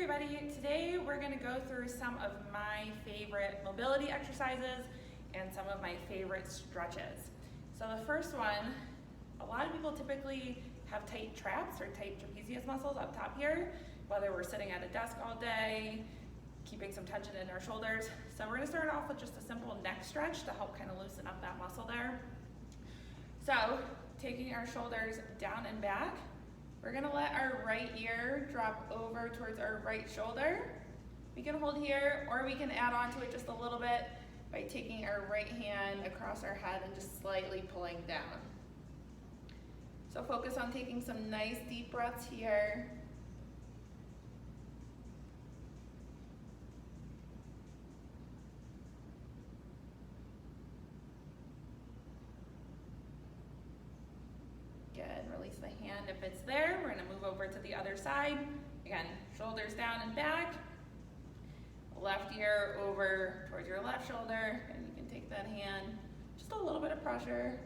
everybody. Today we're going to go through some of my favorite mobility exercises and some of my favorite stretches. So the first one, a lot of people typically have tight traps or tight trapezius muscles up top here, whether we're sitting at a desk all day, keeping some tension in our shoulders. So we're going to start off with just a simple neck stretch to help kind of loosen up that muscle there. So taking our shoulders down and back, we're gonna let our right ear drop over towards our right shoulder. We can hold here, or we can add on to it just a little bit by taking our right hand across our head and just slightly pulling down. So focus on taking some nice deep breaths here. Good, release the hand if it's there. We're gonna move over to the other side. Again, shoulders down and back. Left ear over towards your left shoulder, and you can take that hand, just a little bit of pressure.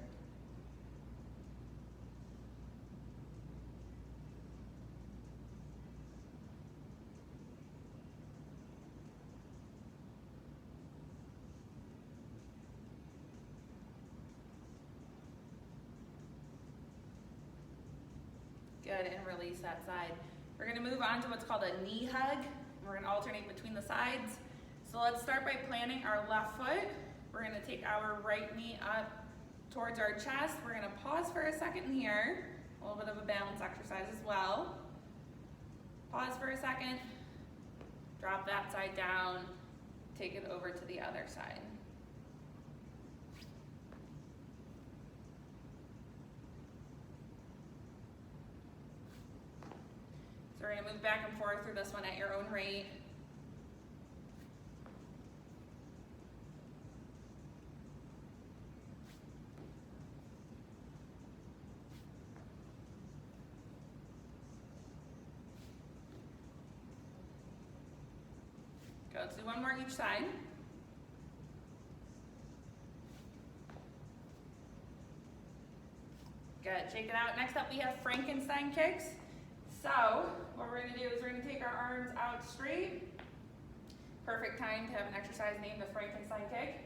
Good, and release that side. We're gonna move on to what's called a knee hug. We're gonna alternate between the sides. So let's start by planting our left foot. We're gonna take our right knee up towards our chest. We're gonna pause for a second here. A little bit of a balance exercise as well. Pause for a second. Drop that side down. Take it over to the other side. So we're gonna move back and forth through this one at your own rate. Good, let's do one more each side. Good, shake it out. Next up we have Frankenstein kicks. So, what we're gonna do is we're gonna take our arms out straight. Perfect time to have an exercise named the Frankenstein kick.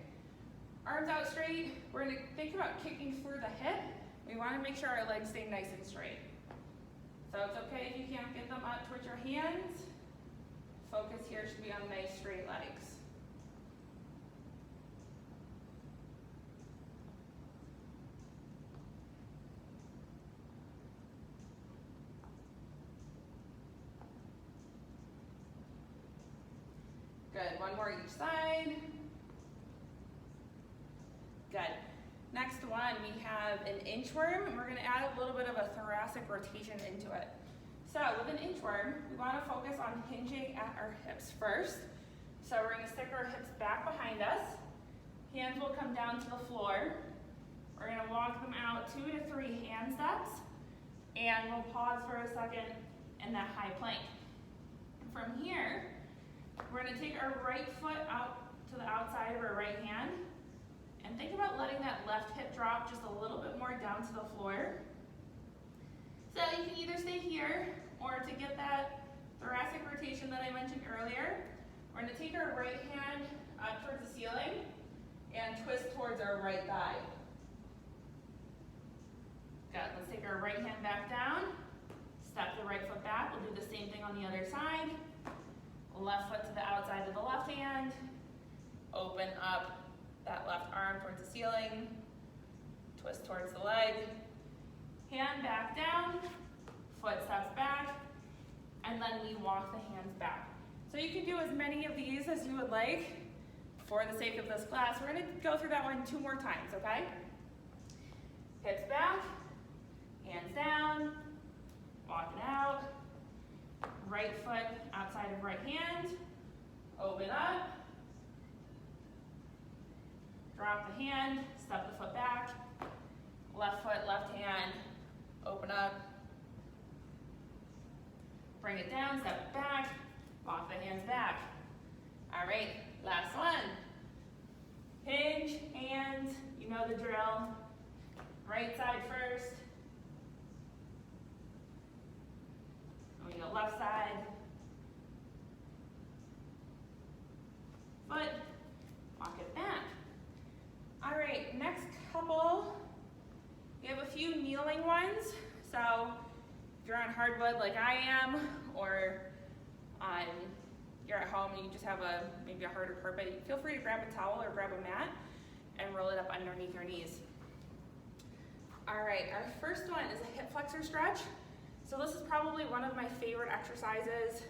Arms out straight, we're gonna think about kicking through the hip. We wanna make sure our legs stay nice and straight. So it's okay if you can't get them up towards your hands. Focus here should be on nice straight legs. Good, one more each side. Good. Next one, we have an inchworm, and we're gonna add a little bit of a thoracic rotation into it. So with an inchworm, we wanna focus on hinging at our hips first. So we're gonna stick our hips back behind us. Hands will come down to the floor. We're gonna walk them out 2 to 3 hand steps, and we'll pause for a second in that high plank. From here, we're gonna take our right foot out to the outside of our right hand and think about letting that left hip drop just a little bit more down to the floor. So you can either stay here, or to get that thoracic rotation that I mentioned earlier, we're gonna take our right hand up towards the ceiling and twist towards our right thigh. Good, let's take our right hand back down, step the right foot back. We'll do the same thing on the other side. Left foot to the outside of the left hand. Open up that left arm towards the ceiling. Twist towards the leg. Hand back down. Foot steps back. And then we walk the hands back. So you can do as many of these as you would like. For the sake of this class, we're going to go through that one 2 more times, okay? Hips back. Hands down. Walk it out. Right foot outside of right hand, open up, drop the hand, step the foot back, left foot, left hand, open up, bring it down, step it back, walk the hands back. All right, last one. Hinge, hands, you know the drill. Right side first. We go left side. So if you're on hardwood like I am, or you're at home and you just have maybe a harder carpet, feel free to grab a towel or grab a mat and roll it up underneath your knees. All right, our first one is a hip flexor stretch. So this is probably one of my favorite exercises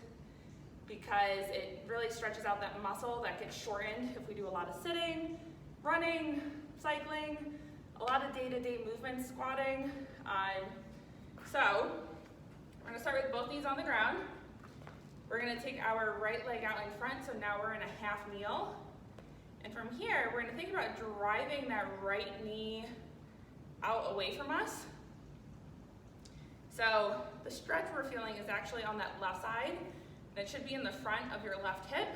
because it really stretches out that muscle that gets shortened if we do a lot of sitting, running, cycling, a lot of day-to-day movements, squatting. So we're gonna start with both knees on the ground. We're gonna take our right leg out in front, so now we're in a half kneel. And from here, we're gonna think about driving that right knee out away from us. So the stretch we're feeling is actually on that left side, and it should be in the front of your left hip.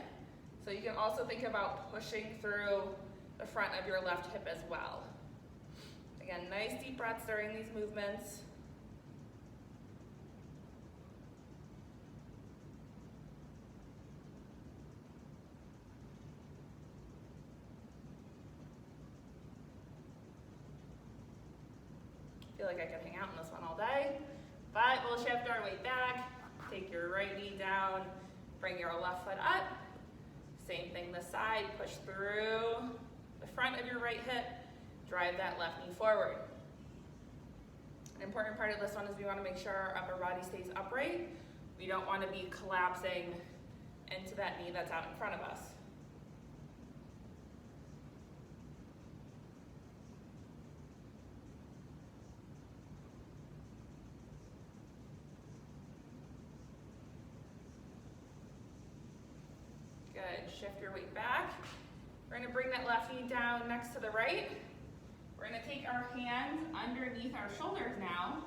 So you can also think about pushing through the front of your left hip as well. Again, nice deep breaths during these movements. I feel like I could hang out in this one all day, but we'll shift our weight back, take your right knee down, bring your left foot up. Same thing this side, push through the front of your right hip, drive that left knee forward. An important part of this one is we want to make sure our upper body stays upright. We don't want to be collapsing into that knee that's out in front of us. Good, shift your weight back. We're gonna bring that left knee down next to the right. We're gonna take our hands underneath our shoulders now.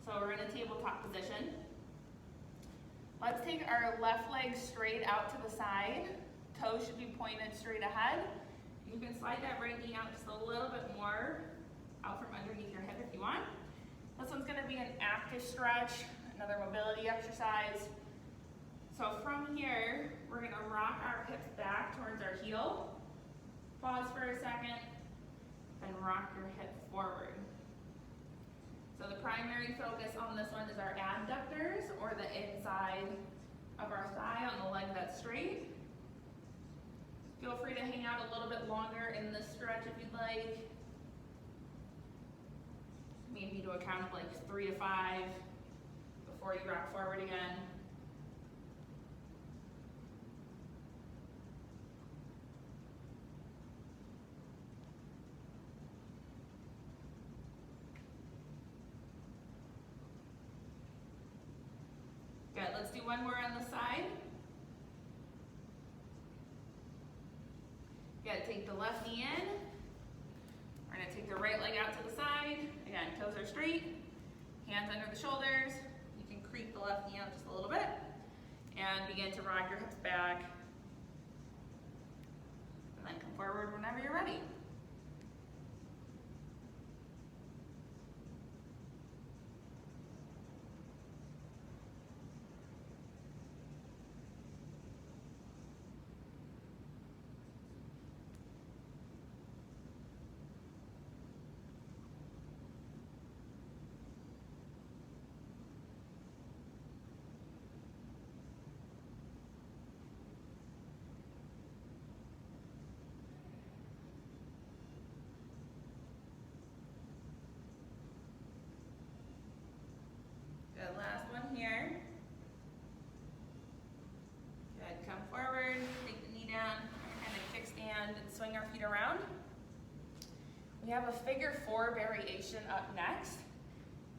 So we're in a tabletop position. Let's take our left leg straight out to the side. Toes should be pointed straight ahead. You can slide that right knee out just a little bit more out from underneath your hip if you want. This one's gonna be an active stretch, another mobility exercise. So from here, we're gonna rock our hips back towards our heel. Pause for a second, then rock your hip forward. So the primary focus on this one is our adductors, or the inside of our thigh on the leg that's straight. Feel free to hang out a little bit longer in this stretch if you'd like. Maybe do a count of like 3 to 5 before you rock forward again. Good, let's do one more on the side. Good, take the left knee in. We're gonna take the right leg out to the side. Again, toes are straight, hands under the shoulders. You can creep the left knee out just a little bit and begin to rock your hips back. And then come forward whenever you're ready. Good, last one here. Good, come forward, take the knee down, kind of kickstand and swing our feet around. We have a figure 4 variation up next.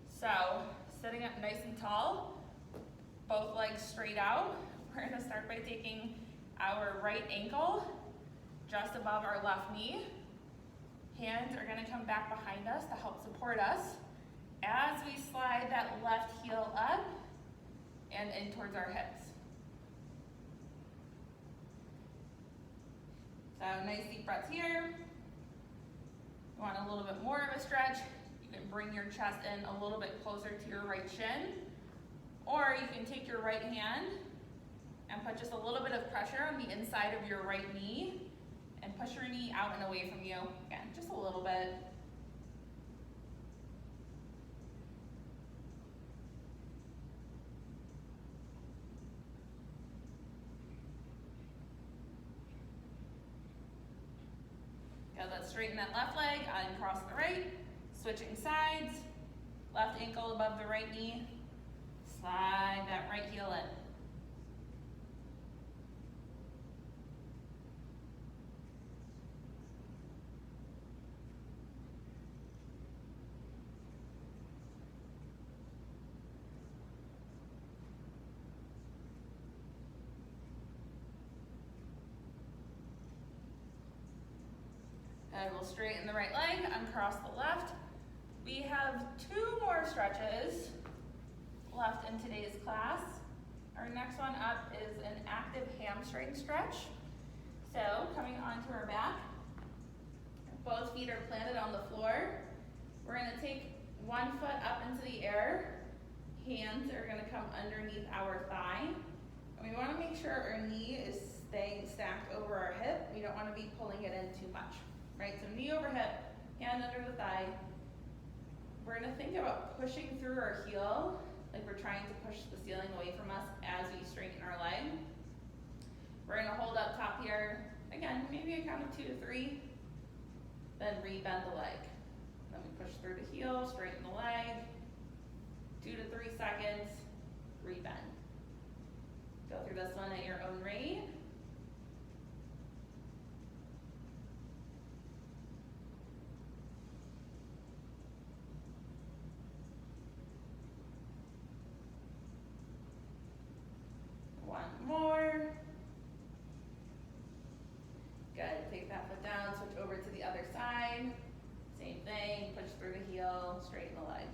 So, sitting up nice and tall, both legs straight out. We're gonna start by taking our right ankle just above our left knee. Hands are gonna come back behind us to help support us as we slide that left heel up and in towards our hips. So nice deep breaths here. You want a little bit more of a stretch, you can bring your chest in a little bit closer to your right shin, or you can take your right hand and put just a little bit of pressure on the inside of your right knee and push your knee out and away from you. Again, just a little bit. Good, let's straighten that left leg, uncross the right, switching sides, left ankle above the right knee, slide that right heel in. And we'll straighten the right leg, uncross the left. We have 2 more stretches left in today's class. Our next one up is an active hamstring stretch. So coming onto our back, both feet are planted on the floor. We're gonna take one foot up into the air. Hands are gonna come underneath our thigh. And we wanna make sure our knee is staying stacked over our hip. We don't wanna be pulling it in too much. Right, so knee over hip, hand under the thigh. We're gonna think about pushing through our heel, like we're trying to push the ceiling away from us as we straighten our leg. We're gonna hold up top here. Again, maybe a count of 2 to 3. Then re-bend the leg. Then we push through the heel, straighten the leg. 2 to 3 seconds, re-bend. Go through this one at your own rate. More. Good, take that foot down, switch over to the other side. Same thing, push through the heel, straighten the leg.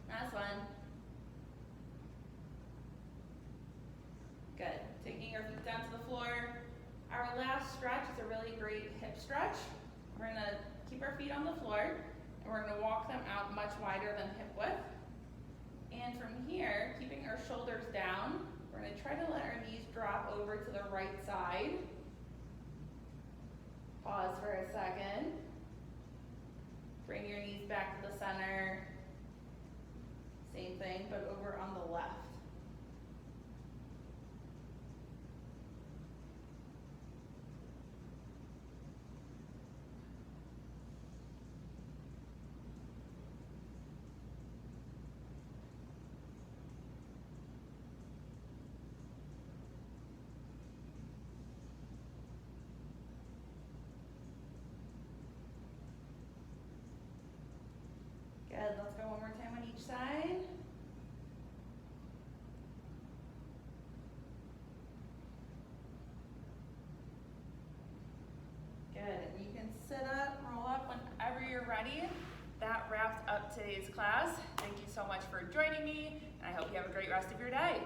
Last one. Good. Taking your feet down to the floor. Our last stretch is a really great hip stretch. We're going to keep our feet on the floor, and we're going to walk them out much wider than hip width. And from here, keeping our shoulders down, we're going to try to let our knees drop over to the right side. Pause for a second. Bring your knees back to the center. Same thing, but over on the left. Good, let's go one more time on each side. Good, and you can sit up, roll up whenever you're ready. That wraps up today's class. Thank you so much for joining me, and I hope you have a great rest of your day.